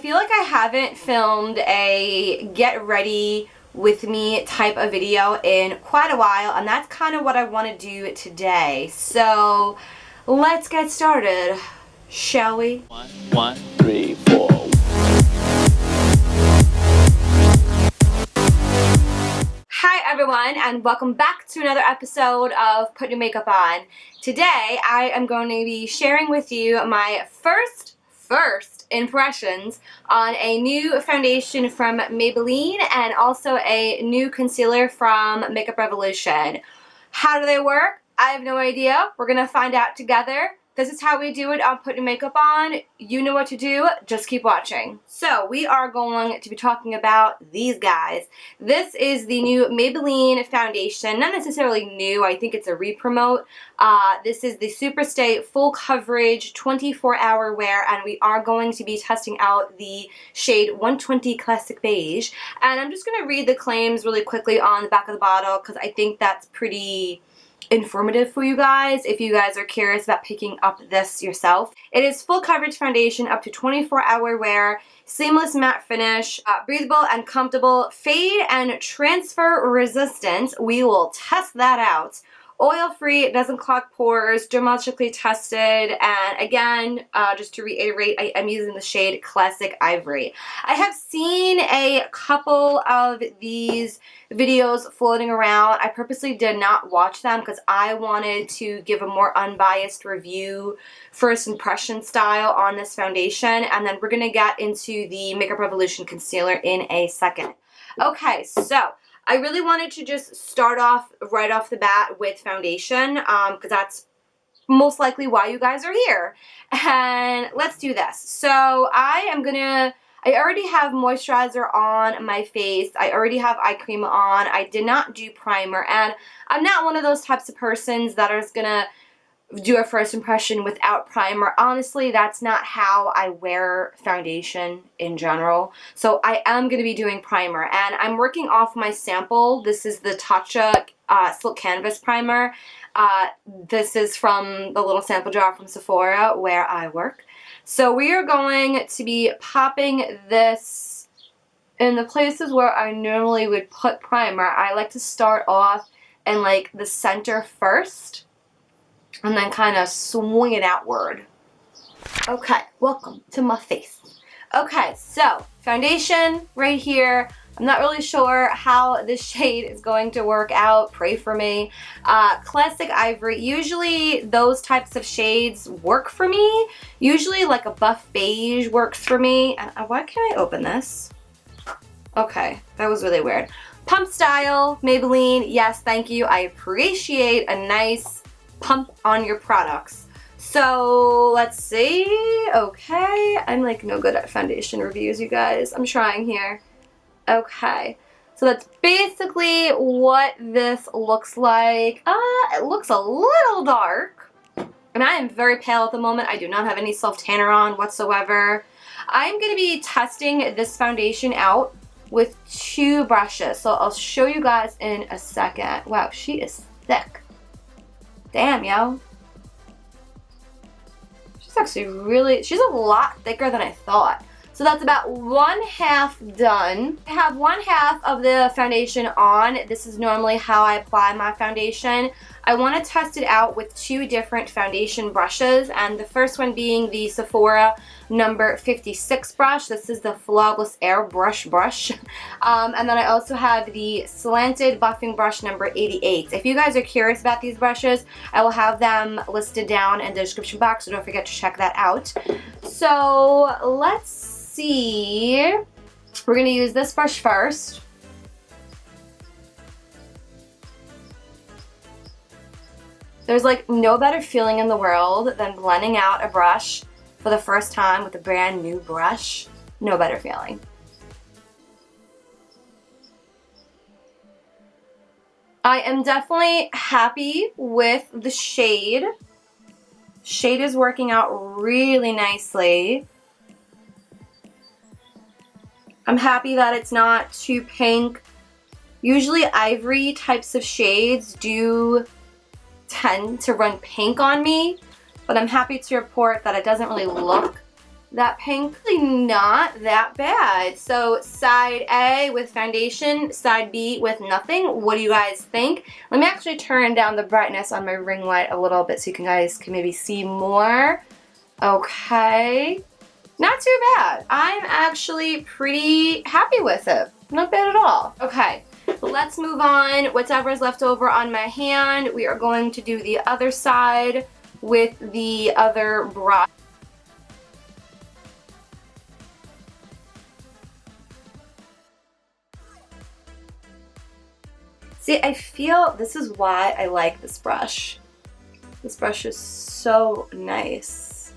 feel like I haven't filmed a get ready with me type of video in quite a while, and that's kind of what I want to do today. So let's get started, shall we? 1, 3, 4. Hi everyone, and welcome back to another episode of Put Your Makeup On. Today I am going to be sharing with you my first impressions on a new foundation from Maybelline and also a new concealer from Makeup Revolution. How do they work? I have no idea. We're gonna find out together. This is how we do it on Put Your Makeup On. You know what to do, just keep watching. So we are going to be talking about these guys. This is the new Maybelline foundation, not necessarily new, I think it's a re-promote. This is the SuperStay Full Coverage 24-hour wear, and we are going to be testing out the shade 120 Classic Beige. And I'm just gonna read the claims really quickly on the back of the bottle because I think that's pretty informative for you guys if you guys are curious about picking up this yourself. It is full coverage foundation up to 24-hour wear, seamless matte finish, breathable and comfortable, fade and transfer resistant. We will test that out. Oil-free, doesn't clog pores, dermatologically tested, and again, just to reiterate, I am using the shade Classic Ivory. I have seen a couple of these videos floating around. I purposely did not watch them because I wanted to give a more unbiased review, first impression style on this foundation, and then we're going to get into the Makeup Revolution concealer in a second. Okay, so I really wanted to just start off right off the bat with foundation because that's most likely why you guys are here. And let's do this. So I already have moisturizer on my face. I already have eye cream on. I did not do primer, and I'm not one of those types of persons that is gonna do a first impression without primer. Honestly, that's not how I wear foundation in general. So I am going to be doing primer, and I'm working off my sample. This is the Tatcha Silk Canvas Primer. This is from the little sample jar from Sephora where I work. So we are going to be popping this in the places where I normally would put primer. I like to start off in like the center first, and then kind of swing it outward. Okay, welcome to my face. Okay, so foundation right here. I'm not really sure how this shade is going to work out. Pray for me. Classic Ivory. Usually those types of shades work for me. Usually like a buff beige works for me. And why can't I open this? Okay, that was really weird. Pump style, Maybelline. Yes, thank you. I appreciate a nice pump on your products. So let's see. Okay, I'm like no good at foundation reviews, you guys. I'm trying here. Okay, so that's basically what this looks like. It looks a little dark, and I am very pale at the moment. I do not have any self-tanner on whatsoever. I'm going to be testing this foundation out with 2 brushes, so I'll show you guys in a second. Wow, she is thick. Damn, yo. She's a lot thicker than I thought. So that's about 1/2 done. I have 1/2 of the foundation on. This is normally how I apply my foundation. I want to test it out with 2 different foundation brushes, and the first one being the Sephora number 56 brush. This is the Flawless Airbrush brush. And then I also have the slanted buffing brush number 88. If you guys are curious about these brushes, I will have them listed down in the description box, so don't forget to check that out. So let's see. We're going to use this brush first. There's like no better feeling in the world than blending out a brush for the first time with a brand new brush. No better feeling. I am definitely happy with the shade. Shade is working out really nicely. I'm happy that it's not too pink. Usually ivory types of shades do tend to run pink on me, but I'm happy to report that it doesn't really look that pink really not that bad. So side A with foundation, side B with nothing. What do you guys think? Let me actually turn down the brightness on my ring light a little bit so you guys can maybe see more. Okay, not too bad. I'm actually pretty happy with it. Not bad at all. Okay, let's move on. Whatever's left over on my hand, we are going to do the other side with the other brush. See, I feel this is why I like this brush. This brush is so nice.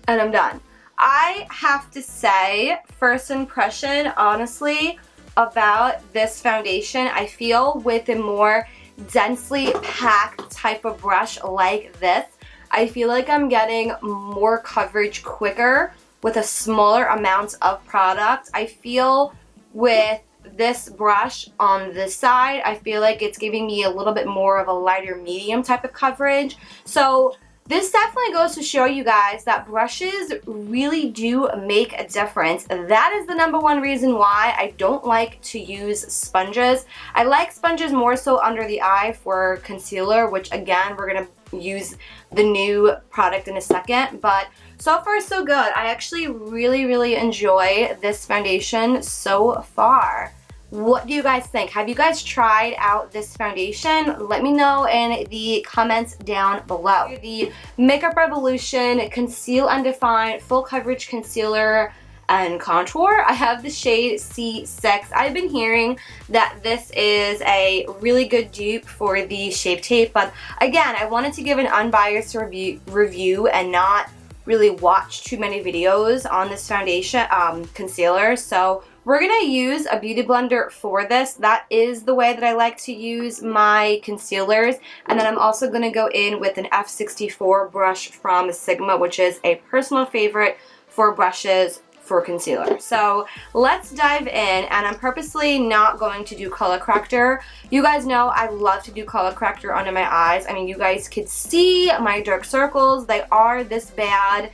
And I'm done. I have to say, first impression, honestly, about this foundation, I feel with a more densely packed type of brush like this, I feel like I'm getting more coverage quicker with a smaller amount of product. I feel with this brush on this side, I feel like it's giving me a little bit more of a lighter medium type of coverage. So this definitely goes to show you guys that brushes really do make a difference. That is the #1 reason why I don't like to use sponges. I like sponges more so under the eye for concealer, which again, we're gonna use the new product in a second, but so far so good. I actually really enjoy this foundation so far. What do you guys think? Have you guys tried out this foundation? Let me know in the comments down below. The Makeup Revolution Conceal and Define Full Coverage Concealer and Contour. I have the shade C6. I've been hearing that this is a really good dupe for the Shape Tape, but again, I wanted to give an unbiased review and not really watch too many videos on this foundation concealer. So we're gonna use a beauty blender for this. That is the way that I like to use my concealers. And then I'm also gonna go in with an F64 brush from Sigma, which is a personal favorite for brushes for concealer. So let's dive in, and I'm purposely not going to do color corrector. You guys know I love to do color corrector under my eyes. I mean, you guys could see my dark circles. They are this bad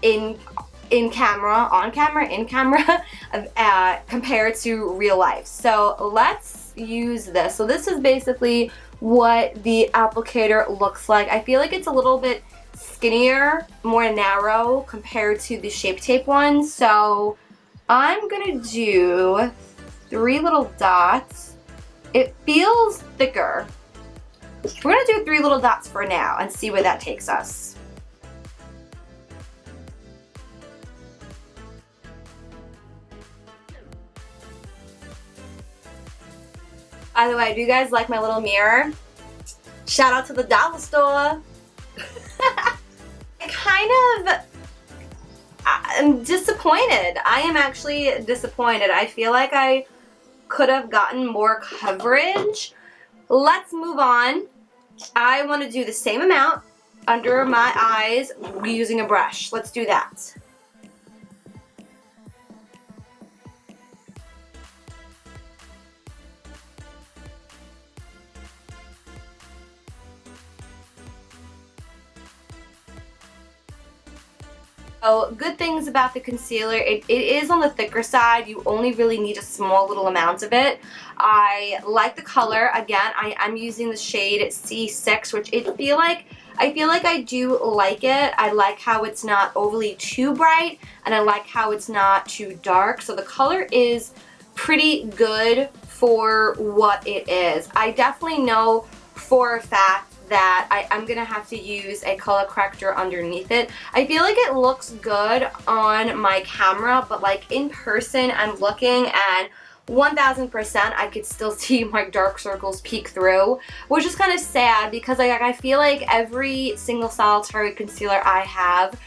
in camera, compared to real life. So let's use this. So this is basically what the applicator looks like. I feel like it's a little bit skinnier, more narrow compared to the Shape Tape one. So I'm gonna do 3 little dots. It feels thicker. We're gonna do 3 little dots for now and see where that takes us. By the way, do you guys like my little mirror? Shout out to the dollar store. I'm disappointed. I am actually disappointed. I feel like I could have gotten more coverage. Let's move on. I want to do the same amount under my eyes using a brush. Let's do that. So good things about the concealer, it is on the thicker side. You only really need a small little amount of it. I like the color. Again, I am using the shade C6, which I feel like I do like it. I like how it's not overly too bright, and I like how it's not too dark. So the color is pretty good for what it is. I definitely know for a fact that I'm gonna have to use a color corrector underneath it. I feel like it looks good on my camera, but like in person I'm looking and 1000% I could still see my dark circles peek through, which is kind of sad because I feel like every single solitary concealer I have,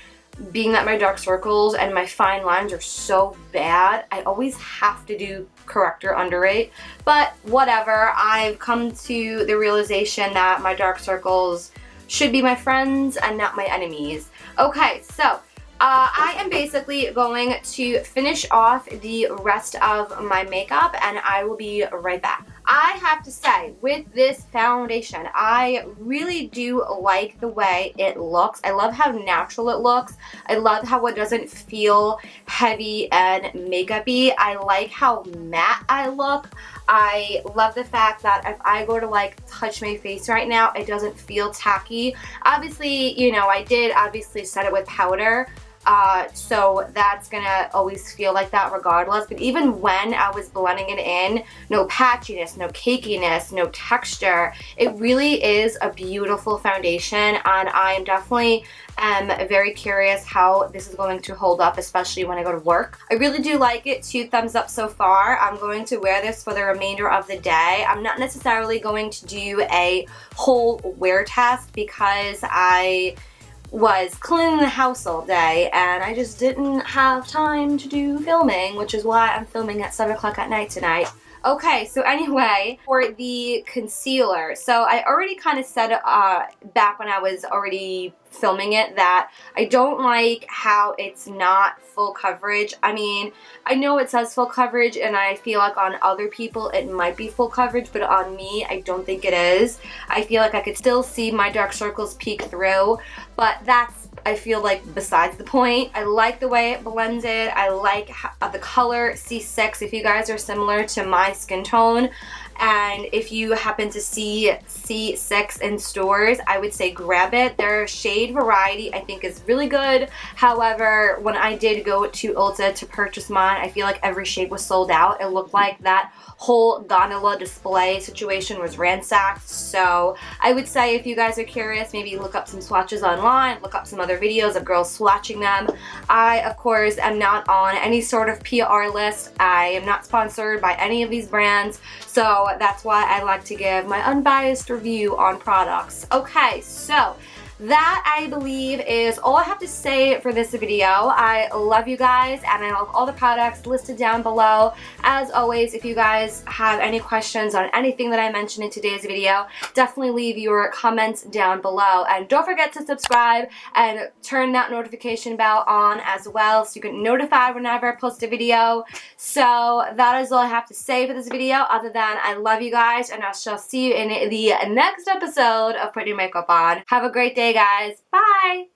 being that my dark circles and my fine lines are so bad, I always have to do corrector under it. But whatever, I've come to the realization that my dark circles should be my friends and not my enemies. Okay, so I am basically going to finish off the rest of my makeup and I will be right back. I have to say, with this foundation, I really do like the way it looks. I love how natural it looks. I love how it doesn't feel heavy and makeup-y. I like how matte I look. I love the fact that if I go to like touch my face right now, it doesn't feel tacky. Obviously, you know, I did obviously set it with powder. So that's gonna always feel like that regardless, but even when I was blending it in, no patchiness, no cakiness, no texture. It really is a beautiful foundation, and I am definitely very curious how this is going to hold up, especially when I go to work. I really do like it. 2 thumbs up so far. I'm going to wear this for the remainder of the day. I'm not necessarily going to do a whole wear test because I was cleaning the house all day and I just didn't have time to do filming, which is why I'm filming at 7 o'clock at night tonight. Okay, so anyway, for the concealer, so I already kind of said back when I was already filming it that I don't like how it's not full coverage. I mean, I know it says full coverage and I feel like on other people it might be full coverage, but on me I don't think it is. I feel like I could still see my dark circles peek through, but that's, I feel like, besides the point. I like the way it blended. I like the color C6 if you guys are similar to my skin tone. And if you happen to see C6 in stores, I would say grab it. Their shade variety I think is really good. However, when I did go to Ulta to purchase mine, I feel like every shade was sold out. It looked like that whole gondola display situation was ransacked. So I would say if you guys are curious, maybe look up some swatches online, look up some other videos of girls swatching them. I, of course, am not on any sort of PR list. I am not sponsored by any of these brands. So that's why I like to give my unbiased review on products. Okay, so that, I believe, is all I have to say for this video. I love you guys, and I love all the products listed down below. As always, if you guys have any questions on anything that I mentioned in today's video, definitely leave your comments down below. And don't forget to subscribe and turn that notification bell on as well so you get notified whenever I post a video. So that is all I have to say for this video, other than I love you guys, and I shall see you in the next episode of Put Your Makeup On. Have a great day, guys. Bye!